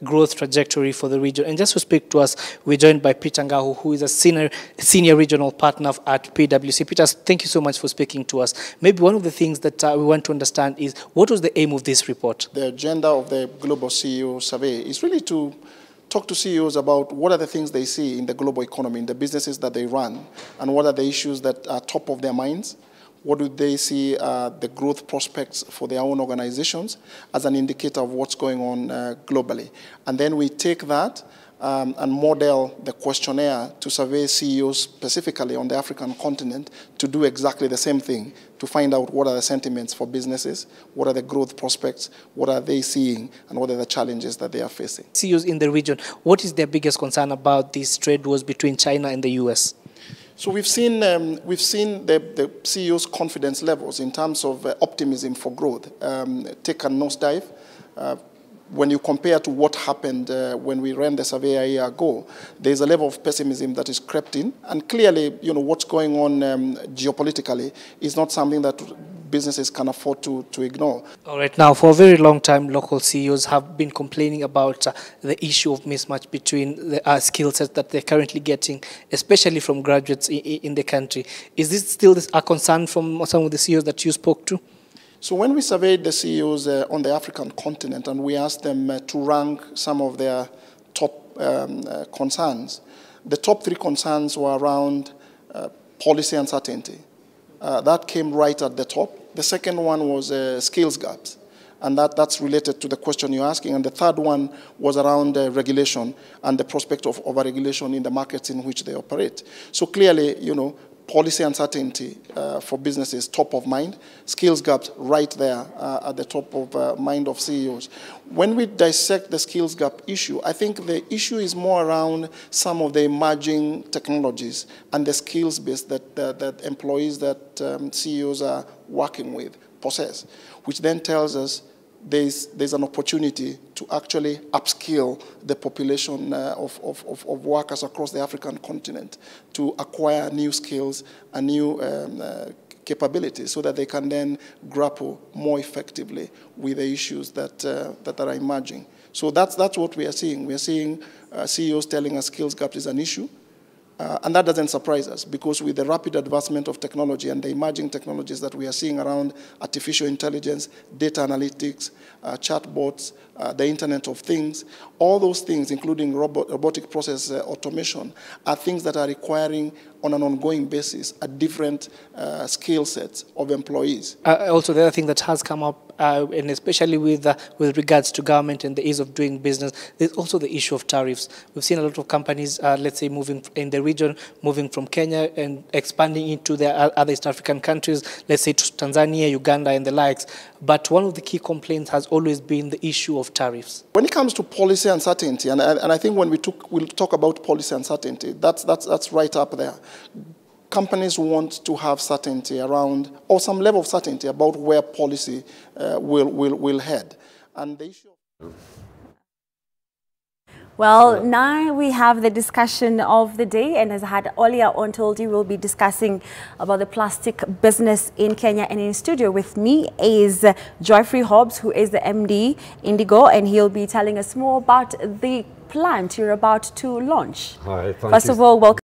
growth trajectory for the region. And just to speak to us, we're joined by Peter Ngahu, who is a senior regional partner at PwC. Peter, thank you so much for speaking to us. Maybe one of the things that we want to understand is, what was the aim of this report? The agenda of the Global CEO Survey is really to talk to CEOs about what are the things they see in the global economy, in the businesses that they run, and what are the issues that are top of their minds. What do they see the growth prospects for their own organizations as an indicator of what's going on globally. And then we take that and model the questionnaire to survey CEOs specifically on the African continent to do exactly the same thing, to find out what are the sentiments for businesses, what are the growth prospects, what are they seeing, and what are the challenges that they are facing. CEOs in the region, what is their biggest concern about these trade wars between China and the US? So we've seen the CEO's confidence levels in terms of optimism for growth take a nosedive. When you compare to what happened when we ran the survey a year ago, there's a level of pessimism that is crept in. And clearly, you know, what's going on geopolitically is not something that businesses can afford to ignore. All right. Now, for a very long time, local CEOs have been complaining about the issue of mismatch between the skill sets that they're currently getting, especially from graduates in the country. Is this still a concern from some of the CEOs that you spoke to? So when we surveyed the CEOs on the African continent and we asked them to rank some of their top concerns, the top 3 concerns were around policy uncertainty. That came right at the top. The second one was skills gaps, and that's related to the question you're asking. And the third one was around regulation and the prospect of over-regulation in the markets in which they operate. So clearly, you know, policy uncertainty for businesses, top of mind. Skills gaps right there at the top of mind of CEOs. When we dissect the skills gap issue, I think the issue is more around some of the emerging technologies and the skills base that employees that CEOs are working with possess, which then tells us there's an opportunity to actually upskill the population of workers across the African continent to acquire new skills and new capabilities so that they can then grapple more effectively with the issues that are emerging. So that's what we are seeing. We are seeing CEOs telling us skills gap is an issue. And that doesn't surprise us, because with the rapid advancement of technology and the emerging technologies that we are seeing around artificial intelligence, data analytics, chatbots, the Internet of Things, all those things, including robotic process automation, are things that are requiring on an ongoing basis a different skill sets of employees. Also, the other thing that has come up, and especially with regards to government and the ease of doing business, there's also the issue of tariffs. We've seen a lot of companies, let's say, moving in the region, moving from Kenya and expanding into the other East African countries, let's say to Tanzania, Uganda, and the likes. But one of the key complaints has always been the issue of tariffs. When it comes to policy uncertainty, and I think when we'll talk about policy uncertainty, that's right up there. Companies want to have certainty around, or some level of certainty about where policy will head. And the issue of... Well, now we have the discussion of the day, and as I had earlier on told you, we'll be discussing about the plastic business in Kenya. And in studio with me is Geoffrey Hobbs, who is the MD Indigo, and he'll be telling us more about the plant you're about to launch. Hi, thank you. First of all, welcome.